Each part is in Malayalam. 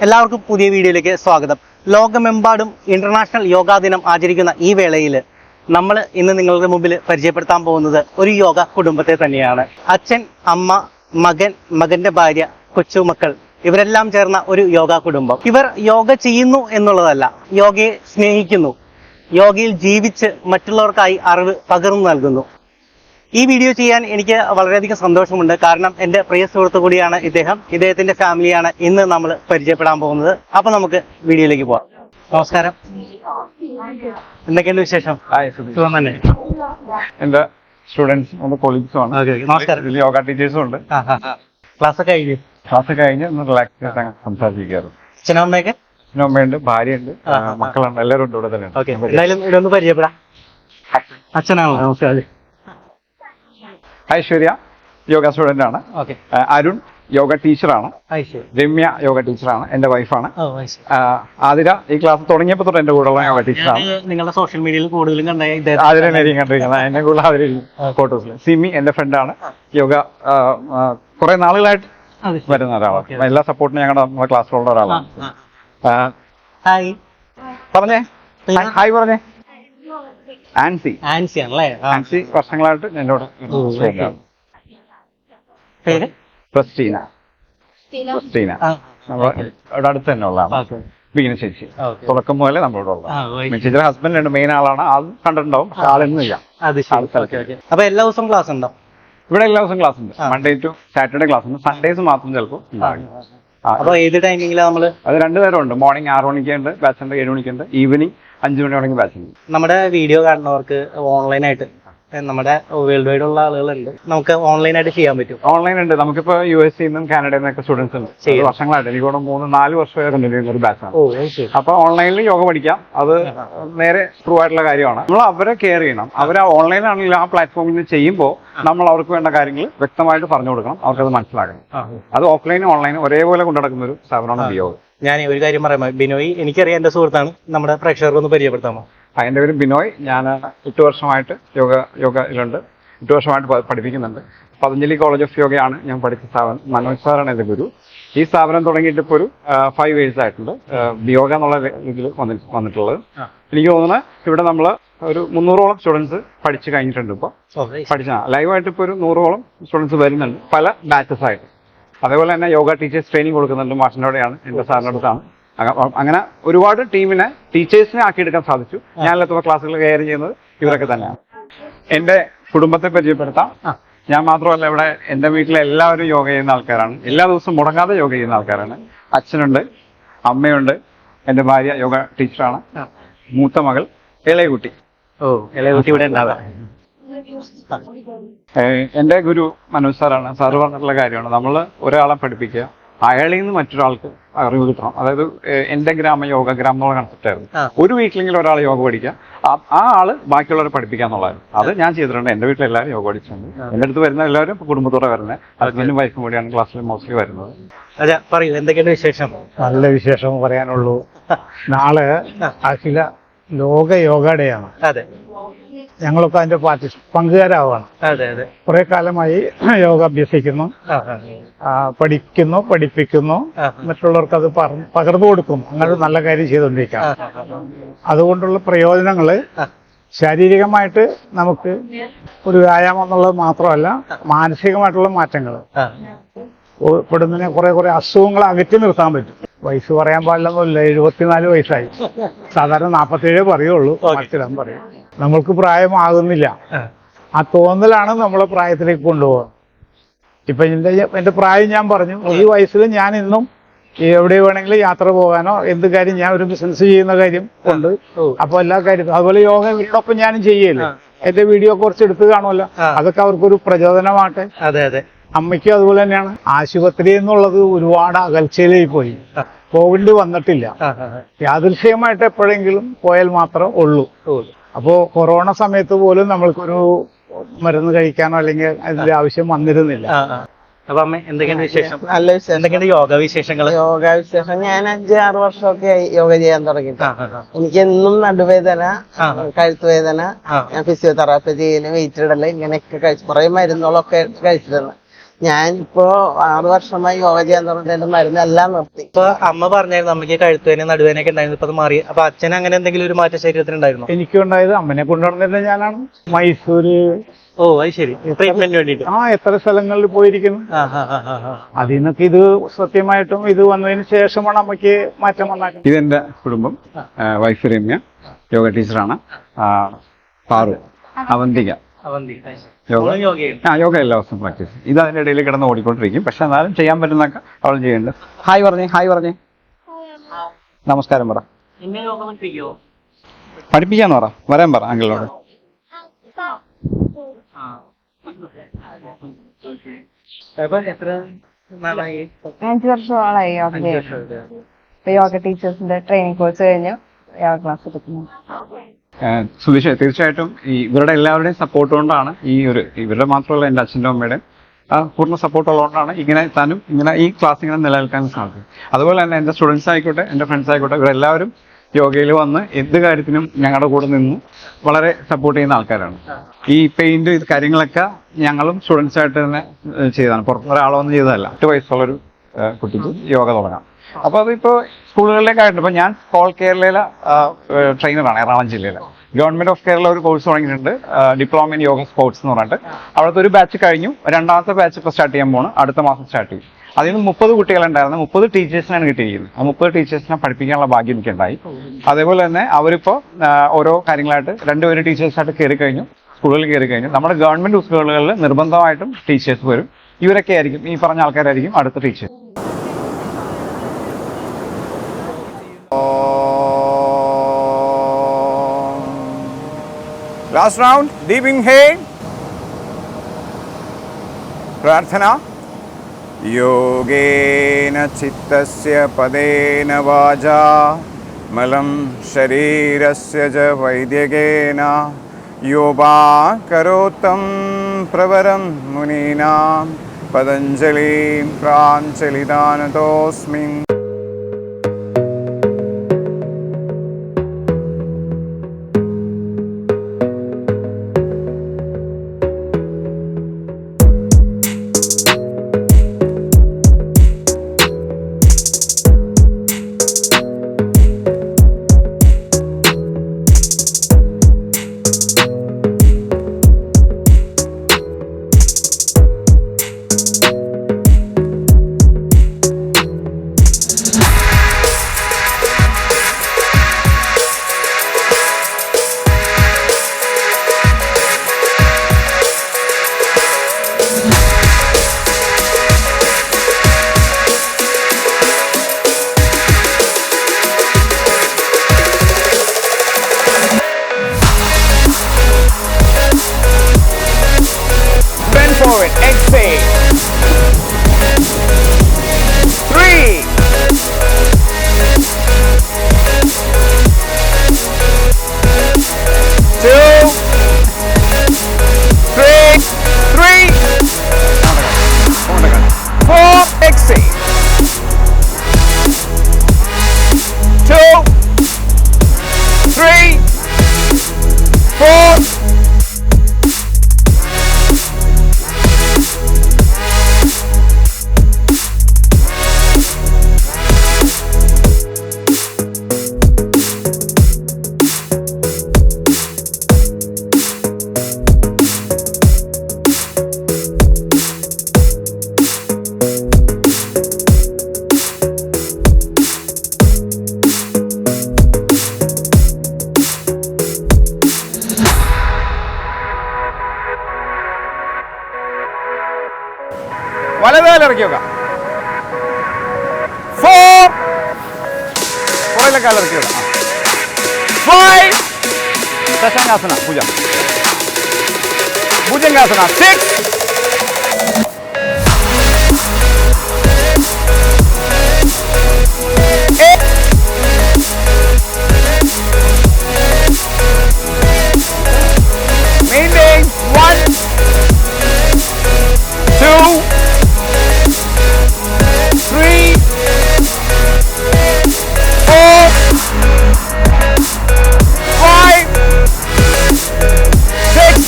എല്ലാവർക്കും പുതിയ വീഡിയോയിലേക്ക് സ്വാഗതം. ലോകമെമ്പാടും ഇന്റർനാഷണൽ യോഗാ ദിനം ആചരിക്കുന്ന ഈ വേളയിൽ നമ്മൾ ഇന്ന് നിങ്ങളുടെ മുമ്പിൽ പരിചയപ്പെടുത്താൻ പോകുന്നത് ഒരു യോഗ കുടുംബത്തെ തന്നെയാണ്. അച്ഛൻ, അമ്മ, മകൻ, മകന്റെ ഭാര്യ, കൊച്ചുമക്കൾ ഇവരെല്ലാം ചേർന്ന ഒരു യോഗ കുടുംബം. ഇവർ യോഗ ചെയ്യുന്നു എന്നുള്ളതല്ല, യോഗയെ സ്നേഹിക്കുന്നു, യോഗയിൽ ജീവിച്ച് മറ്റുള്ളവർക്കായി അറിവ് പകർന്നു നൽകുന്നു. ഈ വീഡിയോ ചെയ്യാൻ എനിക്ക് വളരെയധികം സന്തോഷമുണ്ട്. കാരണം എൻ്റെ പ്രിയ സുഹൃത്തു കൂടിയാണ് ഇദ്ദേഹത്തിന്റെ ഫാമിലിയാണ് ഇന്ന് നമ്മൾ പരിചയപ്പെടാൻ പോകുന്നത്. അപ്പൊ നമുക്ക് വീഡിയോയിലേക്ക് പോവാം. നമസ്കാരം, എന്തൊക്കെയുണ്ട് വിശേഷം? സുഖം തന്നെ. എന്റെ സ്റ്റുഡൻസും കൊളീഗ്സും ആണ്. നമസ്കാരം. യോഗ ടീച്ചേഴ്സും ഉണ്ട്. ക്ലാസ് കഴിഞ്ഞു ഒന്ന് റിലാക്സ് ആയിട്ട് സംസാരിക്കാറ്. അച്ഛനും അമ്മയൊക്കെ? അച്ഛനും അമ്മയുണ്ട്, ഭാര്യയുണ്ട്, മക്കളുണ്ട്, എല്ലാവരും ഉണ്ട് ഇവിടെ തന്നെ. ഓക്കെ, എന്തായാലും ഇതൊന്ന് പരിചയപ്പെടാം. അച്ഛനാണോ? നമസ്കാരം. ഐശ്വര്യ യോഗ സ്റ്റുഡന്റ് ആണ്. അരുൺ യോഗ ടീച്ചറാണ്. രമ്യ യോഗ ടീച്ചറാണ്, എന്റെ വൈഫാണ്. ആതിര ഈ ക്ലാസ് തുടങ്ങിയപ്പോ തൊട്ട് എന്റെ കൂടെയുള്ള യോഗ ടീച്ചറാണ്. നിങ്ങളുടെ സോഷ്യൽ മീഡിയയിൽ കൂടുതലും ആതിരനായിരിക്കും കണ്ടിരിക്കുന്നത്, എന്നെ കൂടുതൽ ആതിര ഫോട്ടോസിൽ. സിമി എന്റെ ഫ്രണ്ടാണ്, യോഗ കുറെ നാളുകളായിട്ട് വരുന്ന ഒരാളാണ്. എല്ലാ സപ്പോർട്ടിനും നമ്മുടെ ക്ലാസ്സിലുള്ള ഒരാളാണ്. പറഞ്ഞേ ഹായ് പറഞ്ഞേ. ആൻസി വർഷങ്ങളായിട്ട് എന്നോട് ക്രിസ്റ്റീന നമ്മുടെ അടുത്ത് തന്നെ ഉള്ളതാണ്. ബീന ചേച്ചി തുടക്കം മുതലേ നമ്മളോട് ഉള്ളത്. ചേച്ചിയുടെ ഹസ്ബൻഡ് ഉണ്ട്, മെയിൻ ആളാണ്. ആൾ കണ്ടിട്ടുണ്ടാവും, പക്ഷെ ആളെന്ന് ചെയ്യാം. അപ്പൊ എല്ലാ ദിവസവും ക്ലാസ് ഉണ്ടോ? ഇവിടെ എല്ലാ ദിവസവും ക്ലാസ് ഉണ്ട്. മൺഡേ ടു സാറ്റർഡേ ക്ലാസ് ഉണ്ട്. സൺഡേസ് മാത്രം ചിലപ്പോൾ. അപ്പൊ ഏത് ടൈമിങ്ങിലാണ് നമ്മള്? അത് 2 നേരം ഉണ്ട്. മോർണിംഗ് 6 മണിക്കുണ്ട് ബാച്ച് ഉണ്ട്, 7 മണിക്കുണ്ട്. ഈവനിങ് 5 മണി തുടങ്ങി ബാച്ച് ഉണ്ട്. നമ്മുടെ വീഡിയോ കാണുന്നവർക്ക് ഓൺലൈനായിട്ട് നമ്മുടെ വേൾഡ് വൈഡ് ഉള്ള ആളുകളുണ്ട്, നമുക്ക് ഓൺലൈനായിട്ട് ചെയ്യാൻ പറ്റും? ഓൺലൈൻ ഉണ്ട്. നമുക്കിപ്പോ USA നിന്നും കാനഡയിൽ നിന്നൊക്കെ സ്റ്റുഡൻസ് ഉണ്ട്. വർഷങ്ങളായിട്ട് എനിക്കോട് 3-4 വർഷമായി കണ്ടിന്യൂ ചെയ്യുന്ന ഒരു ബാച്ചാണ്. അപ്പൊ ഓൺലൈനിൽ യോഗ പഠിക്കാം. അത് നേരെ ട്രൂ ആയിട്ടുള്ള കാര്യമാണ്. നമ്മൾ അവരെ കെയർ ചെയ്യണം. അവർ ഓൺലൈനാണെങ്കിൽ ആ പ്ലാറ്റ്ഫോമിൽ നിന്ന് ചെയ്യുമ്പോൾ നമ്മൾ അവർക്ക് വേണ്ട കാര്യങ്ങൾ വ്യക്തമായിട്ട് പറഞ്ഞു കൊടുക്കണം, അവർക്കത് മനസ്സിലാക്കണം. അത് ഓഫ്ലൈനും ഓൺലൈനും ഒരേപോലെ കൊണ്ടുനടക്കുന്ന ഒരു സ്ഥാപനമാണ് യോഗ. ഞാൻ ഒരു കാര്യം പറയാമോ? ബിനോയ് എനിക്കറിയാം, എന്റെ സുഹൃത്താണ്. നമ്മുടെ പ്രേക്ഷകർക്കൊന്ന് പരിചയപ്പെടുത്താമോ? എൻ്റെ പേര് ബിനോയ്. ഞാൻ 8 വർഷമായിട്ട് യോഗയിലുണ്ട്. 8 വർഷമായിട്ട് പഠിപ്പിക്കുന്നുണ്ട്. പതഞ്ജലി കോളേജ് ഓഫ് യോഗയാണ് ഞാൻ പഠിച്ച സ്ഥാപനം. മനോജ് സാറാണ് എൻ്റെ ഗുരു. ഈ സ്ഥാപനം തുടങ്ങിയിട്ട് ഇപ്പോൾ ഒരു 5 years ആയിട്ടുണ്ട്. യോഗ എന്നുള്ള ഇതിൽ വന്നിട്ടുള്ളത്. എനിക്ക് തോന്നുന്നത് ഇവിടെ നമ്മൾ ഒരു 300ഓളം സ്റ്റുഡൻസ് പഠിച്ചു കഴിഞ്ഞിട്ടുണ്ട്. ഇപ്പോൾ ലൈവായിട്ട് ഇപ്പോൾ ഒരു 100ഓളം സ്റ്റുഡൻസ് വരുന്നുണ്ട്, പല ബാച്ചസ് ആയിട്ട്. അതേപോലെ തന്നെ യോഗ ടീച്ചേഴ്സ് ട്രെയിനിങ് കൊടുക്കുന്നുണ്ട്. മാഷിനോടെയാണ്, എൻ്റെ സാറിൻ്റെ അടുത്താണ്. അങ്ങനെ ഒരുപാട് ടീമിനെ ടീച്ചേഴ്സിനെ ആക്കിയെടുക്കാൻ സാധിച്ചു. ഞാനില്ലാത്ത ക്ലാസ്സുകൾ കൈകാര്യം ചെയ്യുന്നത് ഇവരൊക്കെ തന്നെയാണ്. എന്റെ കുടുംബത്തെ പരിചയപ്പെടുത്താം. ഞാൻ മാത്രമല്ല, ഇവിടെ എന്റെ വീട്ടിലെ എല്ലാവരും യോഗ ചെയ്യുന്ന ആൾക്കാരാണ്. എല്ലാ ദിവസവും മുടങ്ങാതെ യോഗ ചെയ്യുന്ന ആൾക്കാരാണ്. അച്ഛനുണ്ട്, അമ്മയുണ്ട്, എന്റെ ഭാര്യ യോഗ ടീച്ചറാണ്, മൂത്ത മകൾ ഇളയകുട്ടി. ഇളയകുട്ടി ഇവിടെ ഉണ്ടാവുക. എന്റെ ഗുരു മനോജ് സാറാണ്. സാറ് പറഞ്ഞിട്ടുള്ള കാര്യമാണ്, നമ്മൾ ഒരാളെ പഠിപ്പിക്കുക, അയാളിൽ നിന്ന് മറ്റൊരാൾക്ക് അറിവ് കിട്ടണം. അതായത് എന്റെ ഗ്രാമ യോഗ ഗ്രാമം എന്നുള്ള കൺസെപ്റ്റ് ആയിരുന്നു. ഒരു വീട്ടിലെങ്കിലും ഒരാൾ യോഗ പഠിക്കുക, ആ ആള് ബാക്കിയുള്ളവരെ പഠിപ്പിക്കുക എന്നുള്ളതായിരുന്നു. അത് ഞാൻ ചെയ്തിട്ടുണ്ട്. എന്റെ വീട്ടിൽ എല്ലാവരും യോഗ പഠിച്ചിട്ടുണ്ട്. എന്റെ അടുത്ത് വരുന്ന എല്ലാവരും കുടുംബത്തോടെ വരുന്നത്. ഹസ്ബൻഡും വൈഫും കൂടിയാണ് ക്ലാസ്സിൽ മോസ്റ്റ്ലി വരുന്നത്. പറയൂ, എന്തൊക്കെയാണ് വിശേഷം? നല്ല വിശേഷം പറയാനുള്ളൂ. നാളെ അഖില ലോക യോഗ ഡേ ആണ്. അതെ, ഞങ്ങളൊക്കെ അതിന്റെ പങ്കുകാരാവാണ്. കുറെ കാലമായി യോഗ അഭ്യസിക്കുന്നു, പഠിക്കുന്നു, പഠിപ്പിക്കുന്നു, മറ്റുള്ളവർക്ക് അത് പകർന്നു കൊടുക്കും. അങ്ങനെ നല്ല കാര്യം ചെയ്തുകൊണ്ടിരിക്കാം. അതുകൊണ്ടുള്ള പ്രയോജനങ്ങള് ശാരീരികമായിട്ട് നമുക്ക് ഒരു വ്യായാമം എന്നുള്ളത് മാത്രമല്ല, മാനസികമായിട്ടുള്ള മാറ്റങ്ങൾ പെടുന്നതിനെ കുറെ അസുഖങ്ങൾ അകറ്റി നിർത്താൻ പറ്റും. വയസ്സ് പറയാൻ പാടില്ലെന്നില്ല, 74 വയസ്സായി. സാധാരണ 47 പറയുള്ളൂ, മത്സരം പറയും. നമ്മൾക്ക് പ്രായമാകുന്നില്ല, ആ തോന്നലാണ് നമ്മളെ പ്രായത്തിലേക്ക് കൊണ്ടുപോകുന്നത്. ഇപ്പൊ എന്റെ പ്രായം ഞാൻ പറഞ്ഞു. ഈ വയസ്സിൽ ഞാൻ ഇന്നും എവിടെ വേണമെങ്കിലും യാത്ര പോകാനോ എന്ത് കാര്യം, ഞാൻ ഒരു ബിസിനസ് ചെയ്യുന്ന കാര്യം ഉണ്ട്. അപ്പൊ എല്ലാ കാര്യത്തിലും അതുപോലെ യോഗ ഇവരോടൊപ്പം ഞാനും ചെയ്യല്ലേ. എന്റെ വീഡിയോ കുറച്ച് എടുത്ത് കാണുമല്ലോ, അതൊക്കെ അവർക്കൊരു പ്രചോദനമാട്ടെ. അമ്മയ്ക്കും അതുപോലെ തന്നെയാണ്. ആശുപത്രി എന്നുള്ളത് ഒരുപാട് അകൽച്ചയിലേക്ക് പോയി, പോകേണ്ടി വന്നിട്ടില്ല. യാദൃശ്ചികമായിട്ട് എപ്പോഴെങ്കിലും പോയാൽ മാത്രമേ ഉള്ളൂ. അപ്പോ കൊറോണ സമയത്ത് പോലും നമ്മൾക്കൊരു മരുന്ന് കഴിക്കാനോ അല്ലെങ്കിൽ അതിന്റെ ആവശ്യം വന്നിരുന്നില്ല. അപ്പൊ അമ്മ എന്തൊക്കെയാണ് വിശേഷം? നല്ല വിശേഷം. എന്തൊക്കെയാണ് യോഗ വിശേഷങ്ങൾ? യോഗ വിശേഷം, ഞാൻ 5-6 വർഷമൊക്കെ ആയി യോഗ ചെയ്യാൻ തുടങ്ങിയിട്ട്. എനിക്ക് എന്നും നടുവേദന, കഴുത്തുവേദന, ഞാൻ ഫിസിയോതെറാപ്പി ചെയ്യുന്ന, വെയിറ്റ് ഇടല്, ഇങ്ങനെയൊക്കെ കുറെ മരുന്നുകളൊക്കെ കഴിച്ചിരുന്നു. ഞാനിപ്പോ 6 വർഷമായി യോഗ ചെയ്യാൻ തുടങ്ങിയിട്ട് എന്റെ മരുന്നെല്ലാം നിർത്തി. ഇപ്പൊ അമ്മ പറഞ്ഞായിരുന്നു അമ്മയ്ക്ക് കഴുത്തുവേന നടുവേനൊക്കെ ഉണ്ടായിരുന്നു, ഇപ്പൊ അത് മാറി. അപ്പൊ അച്ഛൻ അങ്ങനെ എന്തെങ്കിലും ഒരു മാറ്റം ശരീരത്തിനുണ്ടായിരുന്നു? എനിക്കുണ്ടായത് അമ്മനെ കൊണ്ടുവന്നിട്ട് ഞാനാണ്. മൈസൂര്, ഓ അത് ശരി, ട്രീറ്റ്മെന്റിന് വേണ്ടിട്ട്. എത്ര സ്ഥലങ്ങളിൽ പോയിരിക്കുന്നു. അതിൽ നിന്നൊക്കെ ഇത് സത്യമായിട്ടും ഇത് വന്നതിന് ശേഷമാണ് അമ്മയ്ക്ക് മാറ്റം വന്നത്. ഇതെന്റെ കുടുംബം. വൈഫ് രമ്യ യോഗ ടീച്ചറാണ്. പാറു, അവന്തിക യോഗ എല്ലാ ദിവസവും പ്രാക്ടീസ്. ഇത് അതിന്റെ ഇടയിൽ കിടന്ന് ഓടിക്കൊണ്ടിരിക്കും, പക്ഷെ എന്നാലും ചെയ്യാൻ പറ്റുന്നൊക്കെ അവൾ ചെയ്യുന്നുണ്ട്. ഹായ് പറഞ്ഞേ. നമസ്കാരം പറ. പഠിപ്പിക്കാന്ന് പറ, വരാൻ പറ അങ്കിളിനോട്. എത്ര നാളായി? 5 വർഷങ്ങളായി യോഗ ചെയ്യുന്നത്. യോഗ ടീച്ചേഴ്സിന്റെ ട്രെയിനിങ് കോഴ്സ് കഴിഞ്ഞ് യോഗ ക്ലാസ് എടുക്കുന്നു. സുധീഷ്, തീർച്ചയായിട്ടും ഇവരുടെ എല്ലാവരുടെയും സപ്പോർട്ട് കൊണ്ടാണ് ഇവരുടെ മാത്രമല്ല എൻ്റെ അച്ഛൻ്റെ അമ്മയുടെയും പൂർണ്ണ സപ്പോർട്ട് ഉള്ളതുകൊണ്ടാണ് ഇങ്ങനെ ഈ ക്ലാസ് ഇങ്ങനെ നിലനിൽക്കാൻ സാധിക്കും. അതുപോലെ തന്നെ എൻ്റെ സ്റ്റുഡൻസ് ആയിക്കോട്ടെ, എൻ്റെ ഫ്രണ്ട്സ് ആയിക്കോട്ടെ, ഇവരെല്ലാവരും യോഗയിൽ വന്ന് എന്ത് കാര്യത്തിനും ഞങ്ങളുടെ കൂടെ നിന്ന് വളരെ സപ്പോർട്ട് ചെയ്യുന്ന ആൾക്കാരാണ്. ഈ പെയിന്റ് കാര്യങ്ങളൊക്കെ ഞങ്ങളും സ്റ്റുഡൻസ് ആയിട്ട് തന്നെ ചെയ്തതാണ്, പുറത്തൊരാളോ ഒന്നും ചെയ്തതല്ല. 8 വയസ്സുള്ളൊരു കുട്ടിക്ക് യോഗ തുടങ്ങാം. അപ്പൊ അതിപ്പോ സ്കൂളുകളിലേക്കായിട്ടുണ്ട്. ഇപ്പൊ ഞാൻ ഓൾ കേരളയിലെ ട്രെയിനറാണ്, എറണാകുളം ജില്ലയിലെ. ഗവൺമെന്റ് ഓഫ് കേരള ഒരു കോഴ്സ് തുടങ്ങിയിട്ടുണ്ട്, ഡിപ്ലോമ ഇൻ യോഗ സ്പോർട്സ് എന്ന് പറഞ്ഞിട്ട്. അവിടുത്തെ ഒരു ബാച്ച് കഴിഞ്ഞു, 2ാമത്തെ ബാച്ച് ഇപ്പോൾ സ്റ്റാർട്ട് ചെയ്യാൻ പോകണം, അടുത്ത മാസം സ്റ്റാർട്ട് ചെയ്യും. അതിൽ നിന്ന് 30 കുട്ടികളുണ്ടായിരുന്നു, 30 ടീച്ചേഴ്സിനാണ് കിട്ടിയിരിക്കുന്നത്. ആ 30 ടീച്ചേഴ്സിനെ പഠിപ്പിക്കാനുള്ള ഭാഗ്യം എനിക്കുണ്ടായി. അതേപോലെ തന്നെ അവരിപ്പോ ഓരോ കാര്യങ്ങളായിട്ട് 2 പേര് ടീച്ചേഴ്സായിട്ട് കയറി കഴിഞ്ഞു, സ്കൂളുകളിൽ കയറി കഴിഞ്ഞു. നമ്മുടെ ഗവൺമെന്റ് സ്കൂളുകളിൽ നിർബന്ധമായിട്ടും ടീച്ചേഴ്സ് വരും. ഇവരൊക്കെ ആയിരിക്കും, ഈ പറഞ്ഞ ആൾക്കാരായിരിക്കും അടുത്ത teachers. Last round, deep inhale. Prarthana. Yogena chittasya padena vaja malam sharirasya ja vaidyagena yoba karotam pravaram munina padanjali pranchalidanatosmin. Forward, exhale. 3, 2, 3, 4, exhale. 2, 3, 4. വലതുകാലം ഇറക്കി വെക്കാം. 4, പുറയിലെ കാലം ഇറക്കി വെക്കാം. 5, ശശാങ്കാസന ഭുജംഗാസന. 6, 8, 1, 2, 3, 4, 5, 6,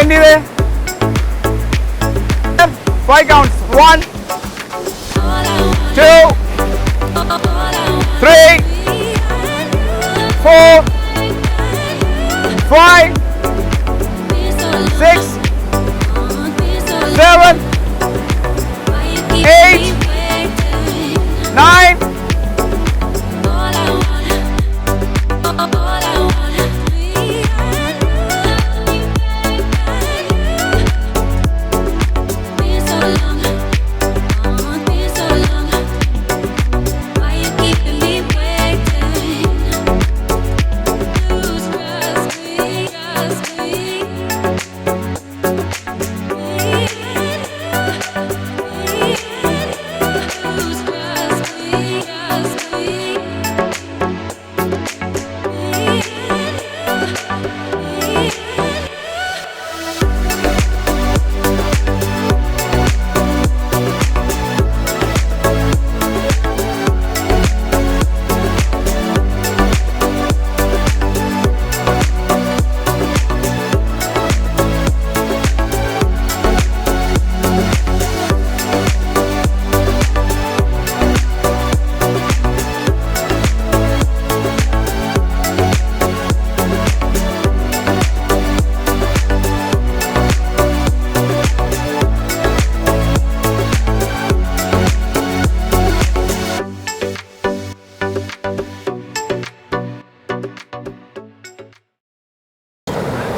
കൗണ്ട് ചെയ്തേ. 5 counts. 1, 2, 3, 4, 5, 6, 7, 8, 9.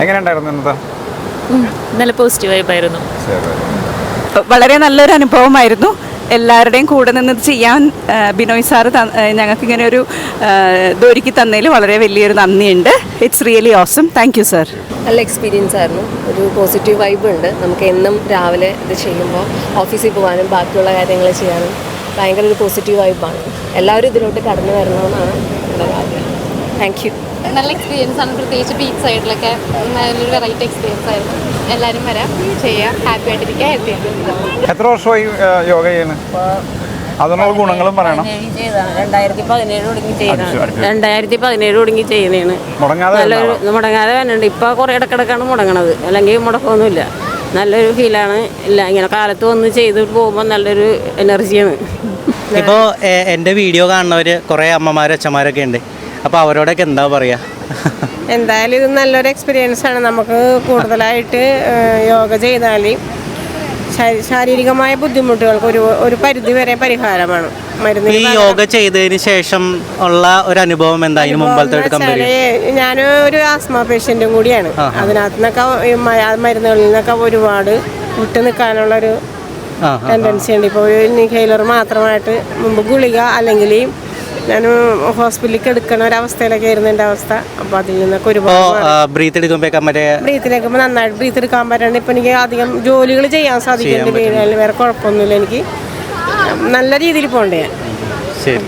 എങ്ങനെയുണ്ടായിരുന്നു ഇന്നത്തെ? നല്ല പോസിറ്റീവ് വൈബായിരുന്നു. വളരെ നല്ലൊരു അനുഭവമായിരുന്നു. എല്ലാവരുടെയും കൂടെ നിന്ന് ഇത് ചെയ്യാൻ ബിനോയ് സാറ് ഞങ്ങൾക്ക് ഇങ്ങനെ ഒരു ഇതൊരുക്കി തന്നതിൽ വളരെ വലിയൊരു നന്ദിയുണ്ട്. It's really awesome. Thank you sir. നല്ല എക്സ്പീരിയൻസ് ആയിരുന്നു. ഒരു പോസിറ്റീവ് വൈബ് ഉണ്ട്. നമുക്ക് എന്നും രാവിലെ ഇത് ചെയ്യുമ്പോൾ ഓഫീസിൽ പോകാനും ബാക്കിയുള്ള കാര്യങ്ങൾ ചെയ്യാനും ഭയങ്കര ഒരു പോസിറ്റീവ് വൈബാണ്. എല്ലാവരും ഇതിലോട്ട് കടന്നു വരണമെന്നാണ് എൻ്റെ ആഗ്രഹം. Thank you. നല്ല എക്സ്പീരിയൻസ് ആണ്. പ്രത്യേകിച്ച് ബീച്ച് സൈഡിലൊക്കെ നല്ലൊരു വെറൈറ്റി എക്സ്പീരിയൻസ് ആയിരുന്നു. എല്ലാവരും വരാം, ചെയ്യാം, ഹാപ്പി ആയിട്ടിരിക്കുക, ഹെൽത്തി ആയിട്ട്. എത്ര വർഷമായി യോഗ ചെയ്യുന്നത്? അതിനുള്ള ഗുണങ്ങളും പറയണം. 2017 തുടങ്ങി ചെയ്യുന്നതാണ്. മുടങ്ങാതെ വന്നിട്ടുണ്ട്. ഇപ്പോൾ കുറേ ഇടക്കിടക്കാണ് മുടങ്ങണത്, അല്ലെങ്കിൽ മുടക്കമൊന്നുമില്ല. നല്ലൊരു ഫീലാണ്. ഇല്ല, ഇങ്ങനെ കാലത്ത് വന്ന് ചെയ്ത് പോകുമ്പോൾ നല്ലൊരു എനർജിയാണ്. ഇപ്പോൾ എൻ്റെ വീഡിയോ കാണുന്നവർ കുറേ അമ്മമാരും അച്ഛന്മാരൊക്കെ ഉണ്ട്. അപ്പോൾ അവരോടൊക്കെ എന്താ പറയുക? എന്തായാലും ഇത് നല്ലൊരു എക്സ്പീരിയൻസ് ആണ്. നമുക്ക് കൂടുതലായിട്ട് യോഗ ചെയ്താൽ ശാരീരികമായ ബുദ്ധിമുട്ടുകൾക്ക് ഒരു പരിധി വരെ പരിഹാരമാണ്. ഈ യോഗ ചെയ്തതിന് ശേഷം ഉള്ള ഒരു അനുഭവം എന്താ? ഞാൻ ഒരു ആസ്മ പേഷ്യൻറ്റും കൂടിയാണ്. അതിനകത്ത് നിന്നൊക്കെ മരുന്നുകളിൽ നിന്നൊക്കെ ഒരുപാട് വിട്ടു നിൽക്കാനുള്ളൊരു ടെൻഡൻസി ഉണ്ട്. ഇപ്പോൾ ഒരു ഇൻഹേലർ മാത്രമായിട്ട് മുമ്പ് ഗുളിക അല്ലെങ്കിൽ ഞാൻ ഹോസ്പിറ്റലിൽ എടുക്കുന്ന ഒരവസ്ഥയിലൊക്കെ ആയിരുന്നു എൻ്റെ അവസ്ഥ. അപ്പോൾ അതിൽ നിന്നൊക്കെ ഒരുപാട് ബ്രീത്ത് എടുക്കുമ്പോൾ നന്നായിട്ട് ബ്രീത്ത് എടുക്കാൻ പറ്റാണ്ട് ഇപ്പം എനിക്ക് അധികം ജോലികൾ ചെയ്യാൻ സാധിക്കുന്നുണ്ട്. വേറെ കുഴപ്പമൊന്നുമില്ല. എനിക്ക് നല്ല രീതിയിൽ പോകണ്ടേ. ശരി.